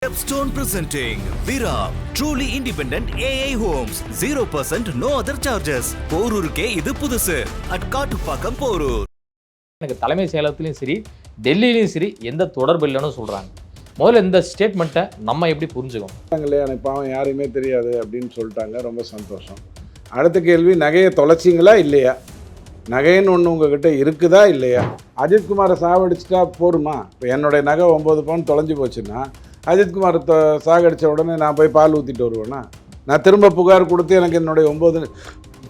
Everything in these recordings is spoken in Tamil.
Stepstone presenting Vira, truly independent AI homes, 0% no other charges. போரூருக்கே இது புதுசு at காட்டுப்பாக்கம் போரூர். எனக்கு தலைமை செயலகத்திலையும் சரி டெல்லியிலையும் சரி எந்த தொடர்பு இல்லைன்னு சொல்கிறாங்க. முதல்ல இந்த ஸ்டேட்மெண்ட்டை நம்ம எப்படி புரிஞ்சுக்கணும்? எனக்கு பாவம் யாரையுமே தெரியாது அப்படின்னு சொல்லிட்டாங்க. ரொம்ப சந்தோஷம். அடுத்த கேள்வி, நகையை தொலைச்சிங்களா இல்லையா? நகைன்னு ஒன்று உங்ககிட்ட இருக்குதா இல்லையா? அஜித்குமாரை சாவடிச்சிட்டா போருமா? இப்போ என்னுடைய நகை 9 பவுன் தொலைஞ்சி போச்சுன்னா அஜித்குமார் சாகடித்த உடனே நான் போய் பால் ஊற்றிட்டு வருவேன்னா? நான் திரும்ப புகார் கொடுத்து எனக்கு என்னுடைய 9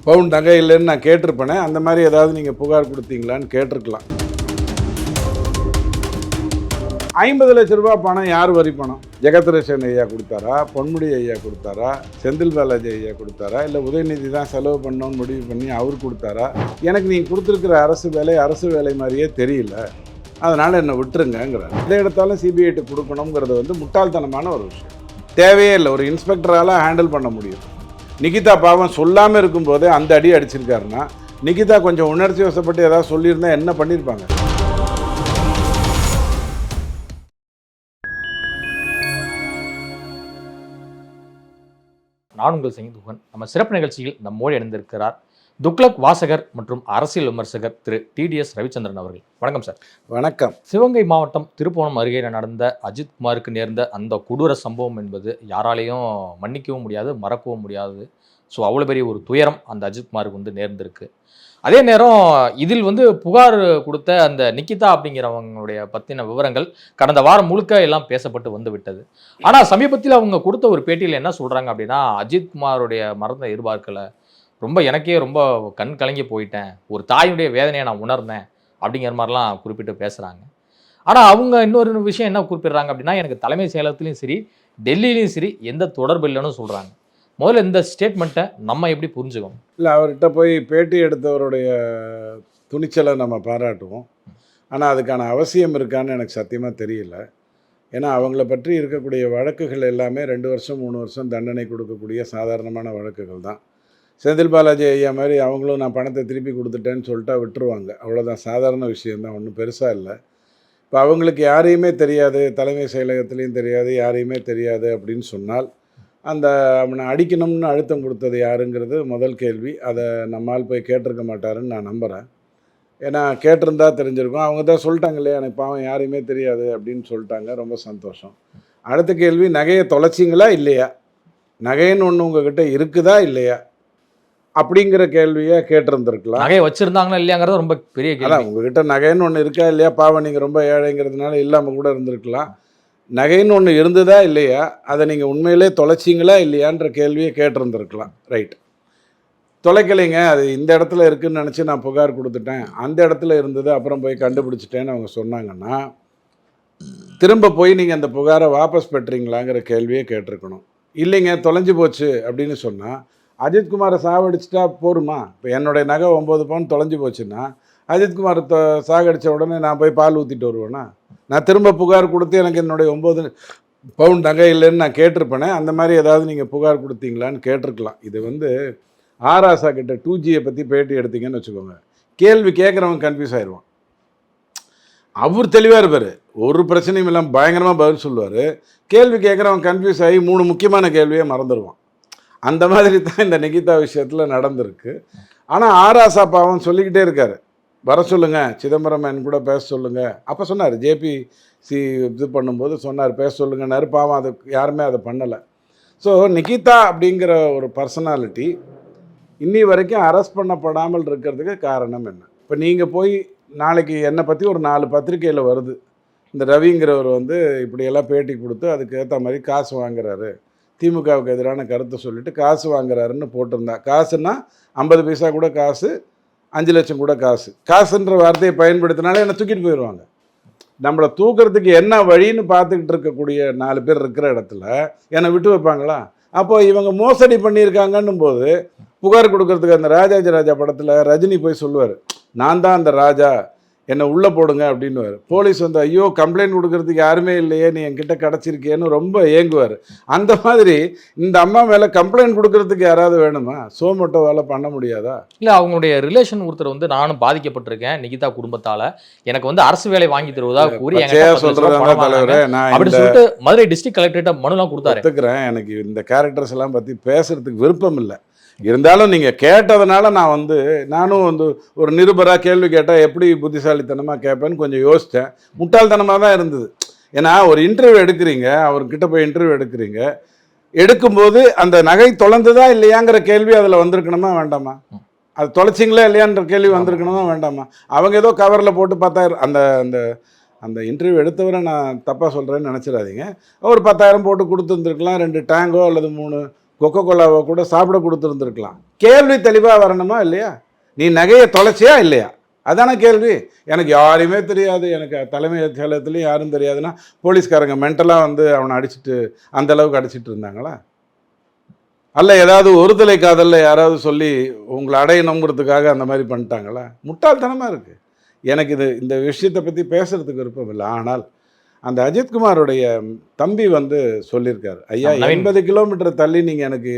பவுன் நகை இல்லைன்னு நான் கேட்டிருப்பேனே. அந்த மாதிரி ஏதாவது நீங்கள் புகார் கொடுத்தீங்களான்னு கேட்டிருக்கலாம். 50 லட்ச ரூபா பணம் யார் வரி பணம்? ஜெகத்ரட்சன் ஐயா கொடுத்தாரா, பொன்முடி ஐயா கொடுத்தாரா, செந்தில் பாலாஜி ஐயா கொடுத்தாரா, இல்லை உதயநிதி தான் செலவு பண்ணோன்னு முடிவு பண்ணி அவர் கொடுத்தாரா? எனக்கு நீங்கள் கொடுத்துருக்கிற அரசு வேலை மாதிரியே தெரியல, அதனால் என்னை விட்டுருங்கிறார். எதை எடுத்தாலும் சிபிஐட்டு கொடுக்கணுங்கிறது முட்டாள்தனமான ஒரு விஷயம். தேவையே இல்லை. ஒரு இன்ஸ்பெக்டரால் ஹேண்டில் பண்ண முடியும். நிகிதா பாவம் சொல்லாமல் இருக்கும்போதே அந்த அடி அடிச்சிருக்காருன்னா, நிகிதா கொஞ்சம் உணர்ச்சி வசப்பட்டு ஏதாவது சொல்லியிருந்தா என்ன பண்ணியிருப்பாங்க? நான் உங்கள் செங்குதுகன். நம்ம சிறப்பு நிகழ்ச்சியில் நம்மோடு இணைந்திருக்கிறார் துக்ளக் வாசகர் மற்றும் அரசியல் விமர்சகர் திரு TDS ரவிச்சந்திரன் அவர்கள். வணக்கம் சார். வணக்கம். சிவகங்கை மாவட்டம் திருப்போணம் அருகே நடந்த அஜித்குமாருக்கு நேர்ந்த அந்த கொடூர சம்பவம் என்பது யாராலையும் மன்னிக்கவும் முடியாது, மறக்கவும் முடியாது. ஸோ அவ்வளோ பெரிய ஒரு துயரம் அந்த அஜித்குமாருக்கு நேர்ந்திருக்கு. அதே நேரம் இதில் புகார் கொடுத்த அந்த நிகிதா அப்படிங்கிறவங்களுடைய பற்றின விவரங்கள் கடந்த வாரம் முழுக்க எல்லாம் பேசப்பட்டு விட்டது. ஆனால் சமீபத்தில் அவங்க கொடுத்த ஒரு பேட்டியில் என்ன சொல்கிறாங்க அப்படின்னா, அஜித்குமாருடைய மரணத்தை எதிர்பார்க்கலை, எனக்கே ரொம்ப கண் கலங்கி போயிட்டேன், ஒரு தாயுடைய வேதனையை நான் உணர்ந்தேன் அப்படிங்கிற மாதிரிலாம் குறிப்பிட்டு பேசுகிறாங்க. ஆனால் அவங்க இன்னொரு விஷயம் என்ன குறிப்பிடுறாங்க அப்படின்னா, எனக்கு தலைமை செயலகத்திலையும் சரி டெல்லியிலையும் சரி எந்த தொடர்பு இல்லைன்னு சொல்கிறாங்க. முதல்ல இந்த ஸ்டேட்மெண்ட்டை நம்ம எப்படி புரிஞ்சுக்கணும்? இல்லை, அவர்கிட்ட போய் பேட்டி எடுத்தவருடைய துணிச்சலை நம்ம பாராட்டுவோம். ஆனால் அதுக்கான அவசியம் இருக்கான்னு எனக்கு சத்தியமாக தெரியல. ஏன்னா அவங்கள பற்றி இருக்கக்கூடிய வழக்குகள் எல்லாமே 2 வருஷம் 3 வருஷம் தண்டனை கொடுக்கக்கூடிய சாதாரணமான வழக்குகள் தான். செந்தில் பாலாஜி ஐயா மாதிரி அவங்களும் நான் பணத்தை திருப்பி கொடுத்துட்டேன்னு சொல்லிட்டா விட்டுருவாங்க. அவ்வளோதான், சாதாரண விஷயந்தான், ஒன்றும் பெருசாக இல்லை. இப்போ அவங்களுக்கு யாரையுமே தெரியாது, தலைமை செயலகத்துலேயும் தெரியாது, யாரையுமே தெரியாது அப்படின்னு சொன்னால் அந்த அவனை அடிக்கணும்னு அழுத்தம் கொடுத்தது யாருங்கிறது முதல் கேள்வி. அதை நம்மால் போய் கேட்டிருக்க மாட்டாருன்னு நான் நம்புகிறேன். ஏன்னா கேட்டிருந்தா தெரிஞ்சிருக்கும். அவங்க தான் சொல்லிட்டாங்க இல்லையா, எனக்கு பாவம் யாரையுமே தெரியாது அப்படின்னு சொல்லிட்டாங்க. ரொம்ப சந்தோஷம். அடுத்த கேள்வி, நகையை தொலைச்சிங்களா இல்லையா? நகைன்னு ஒன்று உங்ககிட்ட இருக்குதா இல்லையா அப்படிங்கிற கேள்வியை கேட்டிருந்துருக்கலாம். நகையை வச்சுருந்தாங்களா இல்லையாங்கிறது ரொம்ப பெரிய கேள்வி. அதான், உங்ககிட்ட நகைன்னு ஒன்று இருக்கா இல்லையா? பாவம் நீங்கள் ரொம்ப ஏழைங்கிறதுனால இல்லாமல் கூட இருந்திருக்கலாம். நகைன்னு ஒன்று இருந்ததா இல்லையா, அதை நீங்கள் உண்மையிலே தொலைச்சிங்களா இல்லையான்ற கேள்வியை கேட்டிருந்துருக்கலாம். ரைட், தொலைக்கலைங்க, அது இந்த இடத்துல இருக்குதுன்னு நினச்சி நான் புகார் கொடுத்துட்டேன், அந்த இடத்துல இருந்தது அப்புறம் போய் கண்டுபிடிச்சிட்டேன்னு அவங்க சொன்னாங்கன்னா, திரும்ப போய் நீங்கள் அந்த புகாரை வாபஸ் பெற்றீங்களாங்கிற கேள்வியை கேட்டிருக்கணும். இல்லைங்க தொலைஞ்சி போச்சு அப்படின்னு சொன்னால், அஜித்குமாரை சாவடிச்சிட்டா போருமா? இப்போ என்னுடைய நகை 9 பவுன் தொலைஞ்சி போச்சுன்னா அஜித்குமார் சாகடித்த உடனே நான் போய் பால் ஊற்றிட்டு வருவேன்னா? நான் திரும்ப புகார் கொடுத்து எனக்கு என்னுடைய 9 பவுன் நகை இல்லைன்னு நான் கேட்டிருப்பேனே. அந்த மாதிரி ஏதாவது நீங்கள் புகார் கொடுத்தீங்களான்னு கேட்டிருக்கலாம். இது ஆராசா கிட்ட 2Gயை பற்றி பேட்டி எடுத்தீங்கன்னு வச்சுக்கோங்க, கேள்வி கேட்குறவங்க கன்ஃபியூஸ் ஆயிடுவான். அவர் தெளிவாக இருப்பார், ஒரு பிரச்சனையும் இல்லாமல் பயங்கரமாக பதில் சொல்லுவார். கேள்வி கேட்குறவன் கன்ஃபியூஸ் ஆகி 3 முக்கியமான கேள்வியை மறந்துடுவான். அந்த மாதிரி தான் இந்த நிகிதா விஷயத்தில் நடந்திருக்கு. ஆனால் ஆராசா பாவம் சொல்லிக்கிட்டே இருக்கார், வர சொல்லுங்கள், சிதம்பரம் என் கூட பேச சொல்லுங்கள். அப்போ சொன்னார், JPC இது பண்ணும்போது சொன்னார் பேச சொல்லுங்கன்னாரு. பாவம் அது யாருமே அதை பண்ணலை. ஸோ நிகிதா அப்படிங்கிற ஒரு பர்சனாலிட்டி இன்னி வரைக்கும் அரெஸ்ட் பண்ணப்படாமல் இருக்கிறதுக்கு காரணம் என்ன? இப்போ நீங்கள் போய் நாளைக்கு என்னை பற்றி ஒரு 4 பத்திரிக்கையில் வருது, இந்த ரவிங்கிறவர் இப்படியெல்லாம் பேட்டி கொடுத்து அதுக்கு ஏற்ற மாதிரி காசு வாங்குறாரு, திமுகவுக்கு எதிரான கருத்தை சொல்லிட்டு காசு வாங்குறாருன்னு போட்டிருந்தா, காசுன்னா 50 பைசா கூட காசு, 5 லட்சம் கூட காசு, காசுன்ற வார்த்தையை பயன்படுத்தினாலே என்னை தூக்கிட்டு போயிடுவாங்க. நம்மளை தூக்கிறதுக்கு என்ன வழின்னு பார்த்துக்கிட்டு இருக்கக்கூடிய 4 பேர் இருக்கிற இடத்துல என்னை விட்டு வைப்பாங்களா? அப்போது இவங்க மோசடி பண்ணியிருக்காங்கன்னும் போது புகார் கொடுக்கறதுக்கு அந்த ராஜாஜி ராஜா படத்தில் ரஜினி போய் சொல்லுவார், நான் தான் அந்த ராஜா, என்னை உள்ளே போடுங்க அப்படின்னுவார். போலீஸ் வந்து ஐயோ கம்ப்ளைண்ட் கொடுக்கறதுக்கு யாருமே இல்லையே, நீ என்கிட்ட கிடச்சிருக்கேன்னு ரொம்ப ஏங்குவார். அந்த மாதிரி இந்த அம்மா மேலே கம்ப்ளைண்ட் கொடுக்கறதுக்கு யாராவது வேணுமா? சோமோட்டோ வேலை பண்ண முடியாதா? இல்லை, அவங்களுடைய ரிலேஷன் ஒருத்தர் வந்து நானும் பாதிக்கப்பட்டிருக்கேன் நிகிதா குடும்பத்தால், எனக்கு வந்து அரசு வேலை வாங்கி தருவதாக கூறி சொல்கிறதா தலைவரே, நான் அப்படின்னு சொல்லிட்டு மதுரை டிஸ்ட்ரிக்ட் கலெக்டரேட்ட மனுலாம் கொடுத்தாரு. ஒத்துக்கிறேன், எனக்கு இந்த கேரக்டர்ஸ் எல்லாம் பற்றி பேசுறதுக்கு விருப்பம் இல்லை. இருந்தாலும் நீங்கள் கேட்டதுனால நானும் ஒரு நிருபராக கேள்வி கேட்டால் எப்படி புத்திசாலித்தனமாக கேட்பேன்னு கொஞ்சம் யோசித்தேன். முட்டாள்தனமாக தான் இருந்தது. ஏன்னா ஒரு இன்டர்வியூ எடுக்கிறீங்க, அவர்கிட்ட போய் இன்டர்வியூ எடுக்கிறீங்க, எடுக்கும்போது அந்த நகை தொலைந்ததா இல்லையாங்கிற கேள்வி அதில் வந்திருக்கணுமா வேண்டாமா? அது தொலைச்சிங்களா இல்லையான்ற கேள்வி வந்திருக்கணுமா வேண்டாமா? அவங்க ஏதோ கவரில் போட்டு 10,000 அந்த அந்த அந்த இன்டர்வியூ எடுத்தவரை நான் தப்பாக சொல்கிறேன்னு நினச்சிடாதீங்க. ஒரு 10,000 போட்டு கொடுத்துருந்துருக்கலாம், 2 டேங்கோ அல்லது 3 கொக்கோ கோலாவோ கூட சாப்பிட கொடுத்துருந்துருக்கலாம். கேள்வி தெளிவாக வரணுமா இல்லையா? நீ நகையை தொலைச்சியா இல்லையா? அதான கேள்வி. எனக்கு யாரையுமே தெரியாது, எனக்கு தலைமை செயலகத்துலேயும் யாரும் தெரியாதுன்னா போலீஸ்காரங்க மென்டலாக அவனை அடிச்சுட்டு அந்தளவுக்கு அடிச்சிட்டு இருந்தாங்களா? அல்ல ஏதாவது ஒரு தலை காதலில் யாராவது சொல்லி உங்களை அடையணுங்கிறதுக்காக அந்த மாதிரி பண்ணிட்டாங்களா? முட்டாள்தனமாக இருக்குது. எனக்கு இந்த விஷயத்தை பற்றி பேசுகிறதுக்கு விருப்பம் இல்லை. ஆனால் அந்த அஜித்குமாரோடைய தம்பி சொல்லியிருக்காரு, ஐயா 80 கிலோமீட்டர் தள்ளி நீங்கள் எனக்கு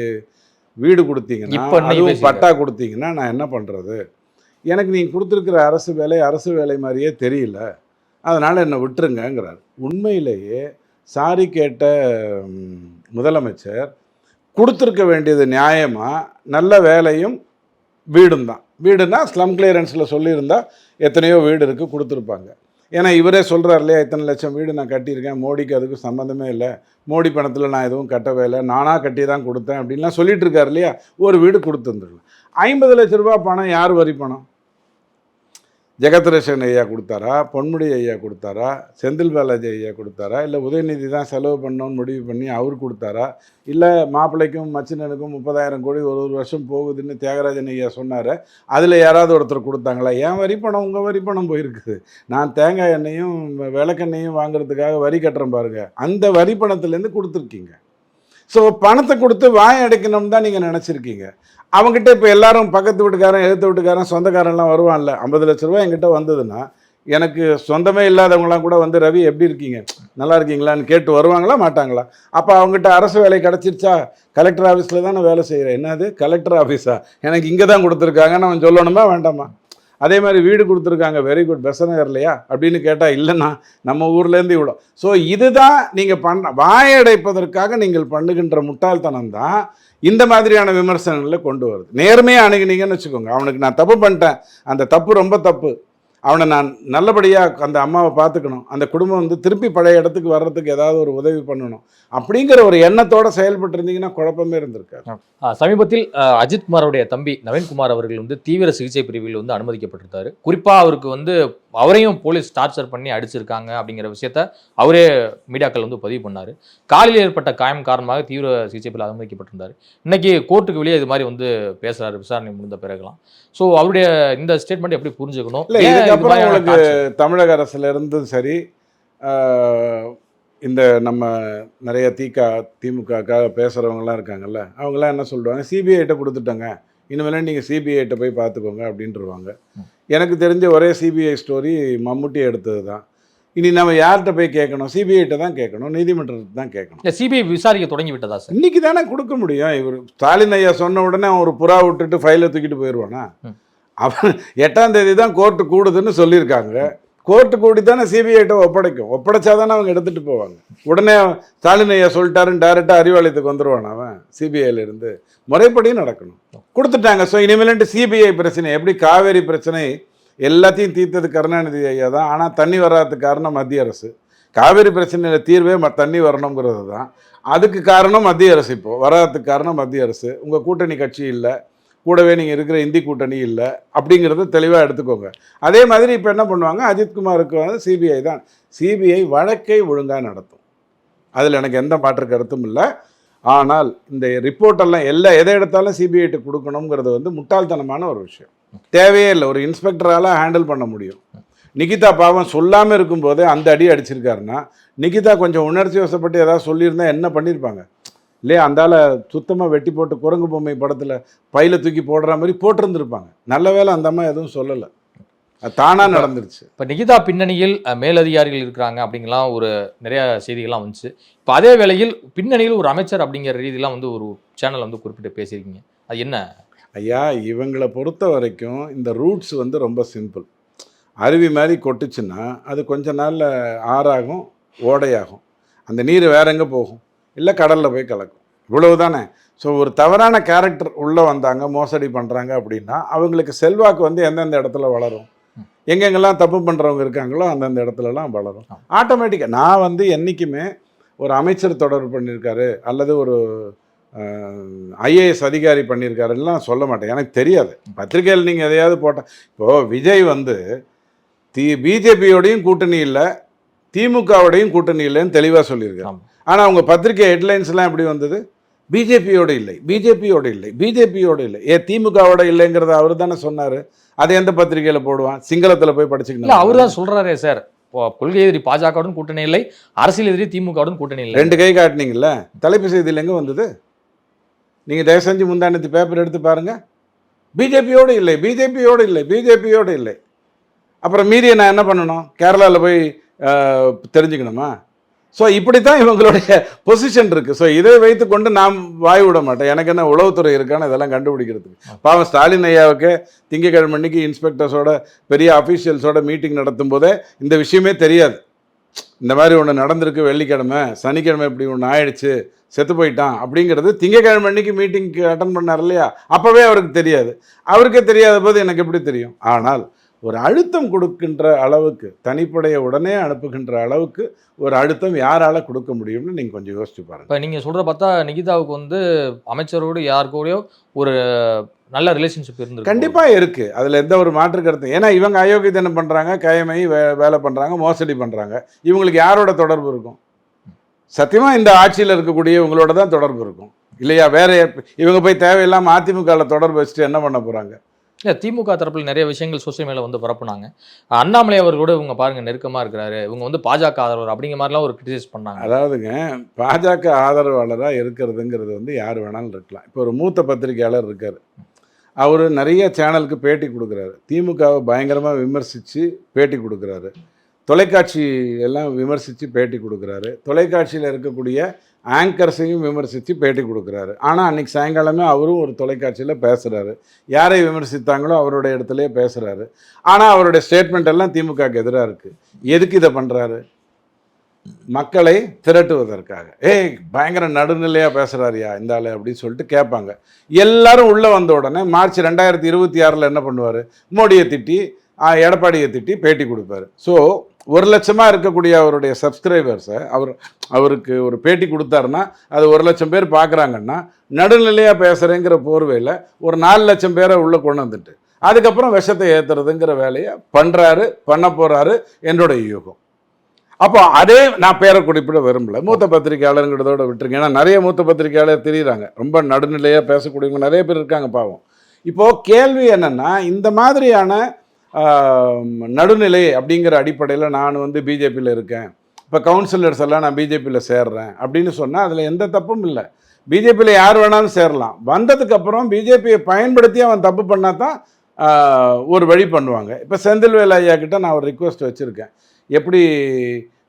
வீடு கொடுத்தீங்கன்னா, அதுவும் பட்டா கொடுத்தீங்கன்னா நான் என்ன பண்ணுறது? எனக்கு நீங்கள் கொடுத்துருக்கிற அரசு வேலை மாதிரியே தெரியல, அதனால் என்னை விட்டுருங்கிறார். உண்மையிலேயே சாரி கேட்ட முதலமைச்சர் கொடுத்துருக்க வேண்டியது நியாயமாக நல்ல வேலையும் வீடும் தான். வீடுனா ஸ்லம் கிளியரன்ஸில் சொல்லியிருந்தா எத்தனையோ வீடு இருக்குது, கொடுத்துருப்பாங்க. ஏன்னா இவரே சொல்கிறார் இல்லையா, இத்தனை லட்சம் வீடு நான் கட்டியிருக்கேன், மோடிக்கு அதுக்கும் சம்மந்தமே இல்லை, மோடி பணத்தில் நான் எதுவும் கட்டவே இல்லை, நானாக கட்டி தான் கொடுத்தேன் அப்படின்லாம் சொல்லிட்டு இருக்கார் இல்லையா. ஒரு வீடு கொடுத்துருந்துருக்கலாம். 50 லட்ச ரூபா பணம் யார் வரி பணம்? ஜெகத்ரட்சன் ஐயா கொடுத்தாரா, பொன்முடி ஐயா கொடுத்தாரா, செந்தில் பாலாஜி ஐயா கொடுத்தாரா, இல்லை உதயநிதி தான் செலவு பண்ணோன்னு முடிவு பண்ணி அவர் கொடுத்தாரா, இல்லை மாப்பிள்ளைக்கும் மச்சினனுக்கும் 30,000 கோடி ஒரு வருஷம் போகுதுன்னு தியாகராஜன் ஐயா சொன்னார், அதில் யாராவது ஒருத்தர் கொடுத்தாங்களா? என் வரி பணம் உங்கள் வரி பணம் போயிருக்குது. நான் தேங்காய் எண்ணெயும் விளக்கெண்ணையும் வாங்குறதுக்காக வரி கட்டுறேன் பாருங்கள், அந்த வரி பணத்துலேருந்து கொடுத்துருக்கீங்க. ஸோ பணத்தை கொடுத்து வாய் அடைக்கணும்னு தான் நீங்கள் நினச்சிருக்கீங்க. அவங்ககிட்ட இப்போ எல்லாரும் பக்கத்து வீட்டுக்காரன் எழுத்து வீட்டுக்காரன் சொந்தக்காரன்லாம் வருவான்ல, 50 லட்ச ரூபா என்கிட்ட வந்ததுன்னா எனக்கு சொந்தமே இல்லாதவங்களாம் கூட ரவி எப்படி இருக்கீங்க, நல்லா இருக்கீங்களான்னு கேட்டு வருவாங்களா மாட்டாங்களா? அப்போ அவங்ககிட்ட அரசு வேலை கிடச்சிருச்சா? கலெக்டர் ஆஃபீஸில் தான் நான் வேலை செய்கிறேன். என்னது கலெக்டர் ஆஃபீஸா? எனக்கு இங்கே தான் கொடுத்துருக்காங்கன்னு அவன் சொல்லணுமா வேண்டாமா? அதே மாதிரி வீடு கொடுத்துருக்காங்க, வெரி குட், பெசநகர் இல்லையா அப்படின்னு கேட்டால் இல்லைன்னா நம்ம ஊர்லேருந்து இவ்வளோ. ஸோ இதுதான் நீங்கள் வாயடைப்பதற்காக நீங்கள் பண்ணுகின்ற முட்டாள்தனம் தான் இந்த மாதிரியான விமர்சனங்களை கொண்டு வருது. நேர்மையாக அணுகினீங்கன்னு வச்சுக்கோங்க, அவனுக்கு நான் தப்பு பண்ணிட்டேன், அந்த தப்பு ரொம்ப தப்பு, அவனை நான் நல்லபடியாக அந்த அம்மாவை பார்த்துக்கணும், அந்த குடும்பம் திருப்பி பழைய இடத்துக்கு வர்றதுக்கு ஏதாவது ஒரு உதவி பண்ணணும் அப்படிங்கிற ஒரு எண்ணத்தோடு செயல்பட்டு இருந்தீங்கன்னா குழப்பமே இருந்திருக்காரு. சமீபத்தில் அஜித்குமாரோடைய தம்பி நவீன்குமார் அவர்கள் தீவிர சிகிச்சை பிரிவில் அனுமதிக்கப்பட்டிருந்தார். குறிப்பாக அவருக்கு அவரையும் போலீஸ் டார்ச்சர் பண்ணி அடிச்சிருக்காங்க அப்படிங்கிற விஷயத்த அவரே மீடியாக்கள் பதிவு பண்ணார். காலில் ஏற்பட்ட காயம் காரணமாக தீவிர சிகிச்சை பிரிவில் அனுமதிக்கப்பட்டிருந்தார். இன்னைக்கு கோர்ட்டுக்கு வெளியே இது மாதிரி பேசுறாரு விசாரணை முடிந்த பிறகுலாம். ஸோ அவருடைய இந்த ஸ்டேட்மெண்ட் எப்படி புரிஞ்சுக்கணும்? இல்லை, இதுக்கப்புறம் உங்களுக்கு தமிழக அரசுல இருந்தும் சரி, இந்த நம்ம நிறைய திமுகக்காக பேசுகிறவங்களாம் இருக்காங்கல்ல, அவங்களாம் என்ன சொல்லுவாங்க, சிபிஐட்ட கொடுத்துட்டாங்க, இனிமேலே நீங்கள் சிபிஐட்ட போய் பார்த்துக்கோங்க அப்படின்ட்டுருவாங்க. எனக்கு தெரிஞ்ச ஒரே சிபிஐ ஸ்டோரி மம்முட்டி எடுத்தது தான். இனி நம்ம யார்கிட்ட போய் கேட்கணும்? சிபிஐட்ட தான் கேட்கணும், நீதிமன்றத்தை தான் கேட்கணும். சிபிஐ விசாரிக்க தொடங்கி விட்டதா சார்? இன்னைக்கு தானே கொடுக்க முடியும். இவர் ஸ்டாலின் ஐயா சொன்ன உடனே அவன் ஒரு புறா விட்டுட்டு ஃபைலை தூக்கிட்டு போயிடுவானா? அவன் 8ஆம் தேதி தான் கோர்ட்டு கூடுதுன்னு சொல்லியிருக்காங்க. கோர்ட்டு கூடி தானே சிபிஐட்ட ஒப்படைக்கும். ஒப்படைச்சா தானே அவங்க எடுத்துகிட்டு போவாங்க. உடனே ஸ்டாலின் ஐயா சொல்லிட்டாருன்னு டைரெக்டாக அறிவாலயத்துக்கு வந்துடுவான் அவன். சிபிஐலேருந்து முறைப்படி நடக்கணும். கொடுத்துட்டாங்க. ஸோ இனிமேல் சிபிஐ பிரச்சனை எப்படி காவேரி பிரச்சனை எல்லாத்தையும் தீர்த்தது கருணாநிதி ஐயா தான். ஆனால் தண்ணி வராததுக்கு காரணம் மத்திய அரசு. காவேரி பிரச்சனையில் தீர்வே தண்ணி வரணுங்கிறது தான். அதுக்கு காரணம் மத்திய அரசு. இப்போது வராததுக்கு காரணம் மத்திய அரசு. உங்கள் கூட்டணி கட்சி இல்லை, கூடவே நீங்கள் இருக்கிற இந்தி கூட்டணி இல்லை அப்படிங்கிறத தெளிவாக எடுத்துக்கோங்க. அதே மாதிரி இப்போ என்ன பண்ணுவாங்க, அஜித்குமாருக்கு சிபிஐ தான். சிபிஐ வழக்கை ஒழுங்காக நடத்தும், அதில் எனக்கு எந்த மாற்று கருத்தும் இல்லை. ஆனால் இந்த ரிப்போர்ட்டெல்லாம் எதை எடுத்தாலும் சிபிஐட்டு கொடுக்கணுங்கிறது முட்டாள்தனமான ஒரு விஷயம். தேவையே இல்லை. ஒரு இன்ஸ்பெக்டரால் ஹேண்டில் பண்ண முடியும். நிகிதா பாவம் சொல்லாமல் இருக்கும்போதே அந்த அடி அடிச்சிருக்காருன்னா, நிகிதா கொஞ்சம் உணர்ச்சி வசப்பட்டு ஏதாவது சொல்லியிருந்தா என்ன பண்ணியிருப்பாங்க இல்லையா? அந்தால சுத்தமாக வெட்டி போட்டு குரங்கு பொம்மை படத்தில் பையில தூக்கி போடுற மாதிரி போட்டிருந்துருப்பாங்க. நல்ல வேலை அந்த அம்மா எதுவும் சொல்லலை. அது தானாக நடந்துருச்சு. இப்போ நிகிதா பின்னணியில் மேலதிகாரிகள் இருக்கிறாங்க அப்படிங்கலாம் ஒரு நிறைய செய்திகள்லாம் வந்துச்சு. இப்போ அதே வேளையில் பின்னணியில் ஒரு அமைச்சர் அப்படிங்கிற ரீதியெலாம் வந்து ஒரு சேனல் வந்து குறிப்பிட்டு பேசியிருக்கீங்க. அது என்ன? ஐயா, இவங்களை பொறுத்த வரைக்கும் இந்த ரூட்ஸ் வந்து ரொம்ப சிம்பிள். அருவி மாதிரி கொட்டுச்சுன்னா அது கொஞ்ச நாளில் ஆறாகும், ஓடையாகும். அந்த நீர் வேற எங்கே போகும்? இல்லை கடலில் போய் கலக்கும். இவ்வளவு தானே. ஸோ ஒரு தவறான கேரக்டர் உள்ளே வந்தாங்க, மோசடி பண்ணுறாங்க அப்படின்னா அவங்களுக்கு செல்வாக்கு வந்து எந்தெந்த இடத்துல வளரும், எங்கெங்கெல்லாம் தப்பு பண்ணுறவங்க இருக்காங்களோ அந்தந்த இடத்துலலாம் வளரும் ஆட்டோமேட்டிக்காக. நான் வந்து என்றைக்குமே ஒரு அமைச்சர் தொடர்பு பண்ணியிருக்காரு அல்லது ஒரு ஐஏஎஸ் அதிகாரி பண்ணியிருக்காருலாம் சொல்ல மாட்டேன். எனக்கு தெரியாது. பத்திரிகையில் நீங்கள் எதையாவது போட்டால், இப்போது விஜய் வந்து பிஜேபியோடையும் கூட்டணி இல்லை, திமுகவோடையும் கூட்டணி இல்லைன்னு தெளிவாக சொல்லியிருக்காரு. ஆனால் அவங்க பத்திரிகை ஹெட்லைன்ஸ்லாம் எப்படி வந்தது? பிஜேபியோடு இல்லை, பிஜேபியோடு இல்லை, பிஜேபியோடு இல்லை. திமுகவோட இல்லைங்கிறத அவர் தானே சொன்னார். அதை எந்த பத்திரிகையில் போடுவான்? சிங்களத்தில் போய் படிச்சுக்கணும். அவர் தான் சொல்கிறாரே சார், கொள்கை எதிரி பாஜகவுடன் கூட்டணி இல்லை, அரசியல் எதிரி திமுகவுடன் கூட்டணி இல்லை. 2 கை காட்டினீங்கல்ல. தலைப்பு செய்தியில் எங்கே வந்தது? நீங்கள் தயவு செஞ்சு முந்தானத்து பேப்பர் எடுத்து பாருங்கள். பிஜேபியோடு இல்லை, பிஜேபியோடு இல்லை, பிஜேபியோடு இல்லை. அப்புறம் மீதியை நான் என்ன பண்ணணும்? கேரளாவில் போய் தெரிஞ்சுக்கணுமா? ஸோ இப்படி தான் இவங்களுடைய பொசிஷன் இருக்குது. ஸோ இதை வைத்து கொண்டு நாம் வாய் விட மாட்டேன். எனக்கு என்ன உளவுத்துறை இருக்கான்னு இதெல்லாம் கண்டுபிடிக்கிறதுக்கு. பாவம் ஸ்டாலின் ஐயாவுக்கு திங்கக்கிழமை அன்னைக்கு இன்ஸ்பெக்டர்ஸோட பெரிய அஃபீஷியல்ஸோட மீட்டிங் நடத்தும் போதே இந்த விஷயமே தெரியாது. இந்த மாதிரி ஒன்று நடந்திருக்கு, வெள்ளிக்கிழமை சனிக்கிழமை இப்படி ஒன்று ஆயிடுச்சு, செத்து போயிட்டான் அப்படிங்கிறது திங்கக்கிழமை அன்னைக்கு மீட்டிங்க்கு அட்டன் பண்ணார் இல்லையா, அப்போவே அவருக்கு தெரியாது. அவருக்கே தெரியாத போது எனக்கு எப்படி தெரியும்? ஆனால் ஒரு அழுத்தம் கொடுக்கின்ற அளவுக்கு, தனிப்படையை உடனே அனுப்புகின்ற அளவுக்கு ஒரு அழுத்தம் யாரால கொடுக்க முடியும்னு நீங்கள் கொஞ்சம் யோசிச்சு பாருங்க. இப்போ நீங்கள் சொல்கிற பார்த்தா நிகிதாவுக்கு வந்து அமைச்சரோடு யாருக்கூடயோ ஒரு நல்ல ரிலேஷன்ஷிப் இருந்து கண்டிப்பாக இருக்குது. அதில் எந்த ஒரு மாற்று கருத்து. ஏன்னா இவங்க அயோக்கியத்தனம் பண்ணுறாங்க, கயமை வேலை பண்ணுறாங்க, மோசடி பண்ணுறாங்க. இவங்களுக்கு யாரோட தொடர்பு இருக்கும்? சத்தியமாக இந்த ஆட்சியில் இருக்கக்கூடிய இவங்களோட தான் தொடர்பு இருக்கும் இல்லையா? வேற இவங்க போய் தேவையில்லாமல் அதிமுகவில் தொடர்பு வச்சுட்டு என்ன பண்ண போகிறாங்க? இல்லை, திமுக தரப்பில் நிறைய விஷயங்கள் சோசியல் மீடியாவில் வந்து பரப்புனாங்க. அண்ணாமலை அவர்களோட இவங்க பாருங்கள் நெருக்கமாக இருக்கிறாரு, இவங்க வந்து பாஜக ஆதரவர் அப்படிங்கிற மாதிரிலாம் ஒரு கிரிட்டிசைஸ் பண்ணாங்க. அதாவதுங்க, பாஜக ஆதரவாளராக இருக்கிறதுங்கிறது வந்து யார் வேணாலும் இருக்கலாம். இப்போ ஒரு மூத்த பத்திரிகையாளர் இருக்கார், அவர் நிறைய சேனலுக்கு பேட்டி கொடுக்குறாரு, திமுகவை பயங்கரமாக விமர்சித்து பேட்டி கொடுக்குறாரு, தொலைக்காட்சி எல்லாம் விமர்சித்து பேட்டி கொடுக்குறாரு, தொலைக்காட்சியில் இருக்கக்கூடிய ஆங்கர்ஸையும் விமர்சித்து பேட்டி கொடுக்குறாரு. ஆனால் அன்றைக்கி சாயங்காலமே அவரும் ஒரு தொலைக்காட்சியில் பேசுகிறாரு, யாரை விமர்சித்தாங்களோ அவருடைய இடத்துலையே பேசுகிறாரு. ஆனால் அவருடைய ஸ்டேட்மெண்ட் எல்லாம் திமுகவுக்கு எதிராக இருக்குது. எதுக்கு இதை பண்ணுறாரு? மக்களை திரட்டுவதற்காக. பயங்கர நடுநிலையாக பேசுகிறாரியா இந்த ஆள் அப்படின்னு சொல்லிட்டு கேட்பாங்க. எல்லாரும் உள்ளே வந்த உடனே மார்ச் 2026 என்ன பண்ணுவார்? மோடியை திட்டி, எடப்பாடியை திட்டி பேட்டி கொடுப்பாரு. ஸோ 1 லட்சமாக இருக்கக்கூடிய அவருடைய சப்ஸ்கிரைபர்ஸை அவருக்கு ஒரு பேட்டி கொடுத்தாருன்னா அது 1 லட்சம் பேர் பார்க்குறாங்கன்னா, நடுநிலையாக பேசுகிறேங்கிற போர்வையில் ஒரு 4 லட்சம் பேரை உள்ளே கொண்டு வந்துட்டு அதுக்கப்புறம் விஷத்தை ஏற்றுறதுங்கிற வேலையை பண்ணுறாரு, பண்ண போகிறாரு என்னோட யூகம். அப்போ அதே நான் பேரை குறிப்பிட விரும்பல, மூத்த பத்திரிகையாளருங்கிறதோட விட்டுருங்க. ஏன்னா நிறைய மூத்த பத்திரிகையாளர் தெரியுறாங்க, ரொம்ப நடுநிலையாக பேசக்கூடியவங்க நிறைய பேர் இருக்காங்க பாவம். இப்போது கேள்வி என்னென்னா, இந்த மாதிரியான நடுநிலை அப்படிங்கிற அடிப்படையில் நான் வந்து பிஜேபியில் இருக்கேன், இப்போ கவுன்சிலர்ஸ் எல்லாம் நான் பிஜேபியில் சேர்றேன் அப்படின்னு சொன்னால் அதில் எந்த தப்பும் இல்லை. பிஜேபியில் யார் வேணாலும் சேரலாம். வந்ததுக்கப்புறம் பிஜேபியை பயன்படுத்தி அவன் தப்பு பண்ணால் தான் ஒரு வழி பண்ணுவாங்க. இப்போ செந்தில்வேல் ஐயா கிட்ட நான் ஒரு ரிக்வெஸ்ட் வச்சுருக்கேன், எப்படி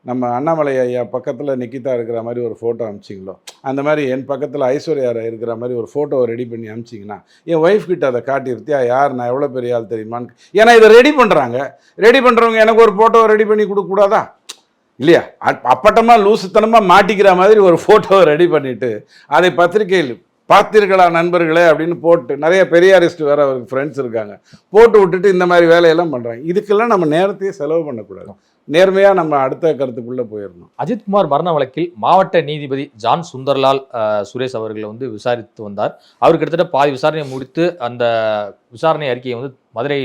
நம்ம அண்ணாமலை ஐயா பக்கத்தில் நிக்கிதா இருக்கிற மாதிரி ஒரு ஃபோட்டோ அனுப்பிச்சிங்களோ, அந்த மாதிரி என் பக்கத்தில் ஐஸ்வர்யா இருக்கிற மாதிரி ஒரு ஃபோட்டோவை ரெடி பண்ணி அனுப்பிச்சிங்கன்னா என் ஒய்ஃப் கிட்ட அதை காட்டியிருத்தியா, யார் நான் எவ்வளோ பெரிய ஆள் தெரியுமான்னு. ஏன்னா இதை ரெடி பண்ணுறாங்க, ரெடி பண்ணுறவங்க எனக்கு ஒரு ஃபோட்டோவை ரெடி பண்ணி கொடுக்கக்கூடாதா இல்லையா? அப்பட்டமாக லூசுத்தனமாக மாட்டிக்கிற மாதிரி ஒரு ஃபோட்டோவை ரெடி பண்ணிவிட்டு அதை பத்திரிகையில் பார்த்தீர்களா நண்பர்களே அப்படின்னு போட்டு, நிறைய பெரியாரிஸ்ட் வேறு அவருக்கு ஃப்ரெண்ட்ஸ் இருக்காங்க, போட்டு விட்டுட்டு இந்த மாதிரி வேலையெல்லாம் பண்ணுறாங்க. இதுக்கெல்லாம் நம்ம நேரத்தையே செலவு பண்ணக்கூடாது, நேர்மையாக நம்ம அடுத்த கருத்துக்குள்ளே போயிடணும். அஜித்குமார் மரண வழக்கில் மாவட்ட நீதிபதி ஜான் சுந்தர்லால் சுரேஷ் அவர்களை வந்து விசாரித்து வந்தார். அவர் கிட்டத்தட்ட பாதி விசாரணையை முடித்து அந்த விசாரணை அறிக்கையை வந்து மதுரை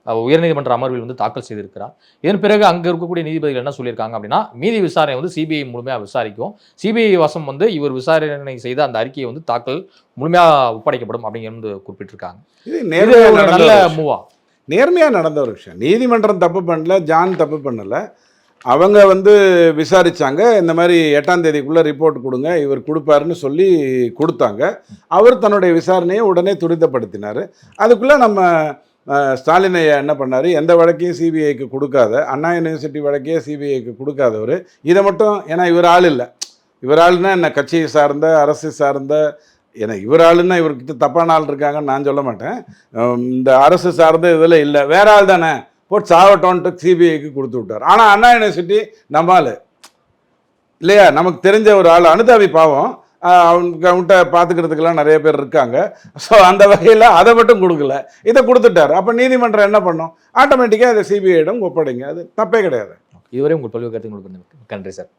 உயர்நீதிமன்ற அமர்வில் வந்து தாக்கல் செய்திருக்கிறார். இதன் பிறகு அங்கே இருக்கக்கூடிய நீதிபதிகள் என்ன சொல்லியிருக்காங்க அப்படின்னா, மீதி விசாரணை வந்து சிபிஐ முழுமையாக விசாரிக்கும், சிபிஐ வசம் வந்து இவர் விசாரணை செய்த அந்த அறிக்கையை வந்து தாக்கல் முழுமையாக ஒப்படைக்கப்படும் அப்படிங்கிறது குறிப்பிட்டிருக்காங்க. இது நல்ல மூவா, நேர்மையாக நடந்த ஒரு விஷயம். நீதிமன்றம் தப்பு பண்ணல, ஜான் தப்பு பண்ணலை. அவங்க வந்து விசாரித்தாங்க, இந்த மாதிரி 8ஆம் தேதிக்குள்ளே ரிப்போர்ட் கொடுங்க, இவர் கொடுப்பாருன்னு சொல்லி கொடுத்தாங்க. அவர் தன்னுடைய விசாரணையை உடனே துரிதப்படுத்தினார். அதுக்குள்ளே நம்ம ஸ்டாலின் ஐயா என்ன பண்ணார், எந்த வழக்கையும் சிபிஐக்கு கொடுக்காத, அண்ணா யூனிவர்சிட்டி வழக்கையே சிபிஐக்கு கொடுக்காதவர், இதை மட்டும், ஏன்னா இவர் ஆள் இல்லை, இவர் ஆளுன்னா என்ன கட்சியை சார்ந்த அரசு சார்ந்த, ஏன்னா இவர் ஆளுன்னா இவர்கிட்ட தப்பான ஆள் இருக்காங்கன்னு நான் சொல்ல மாட்டேன், இந்த அரசு சார்ந்த இதில் இல்லை, வேற ஆள் தானே போட்டு சாவட்டோன்ட்டு சிபிஐக்கு கொடுத்து விட்டார். ஆனால் அண்ணா யூனிவர்சிட்டி நம்ம ஆள் இல்லையா, நமக்கு தெரிஞ்ச ஒரு ஆள், அனுதாபி பாவம், அவன்கிட்ட பார்த்துக்கிறதுக்கெல்லாம் நிறைய பேர் இருக்காங்க. ஸோ அந்த வகையில் அதை மட்டும் கொடுக்கல, இதை கொடுத்துட்டார். அப்போ நீதிமன்றம் என்ன பண்ணும், ஆட்டோமேட்டிக்காக அதை சிபிஐயிடம் ஒப்படைங்க, அது தப்பே கிடையாது. இதுவரை உங்கள் பல்வேறு கருத்துக்களுக்கு நன்றி சார்.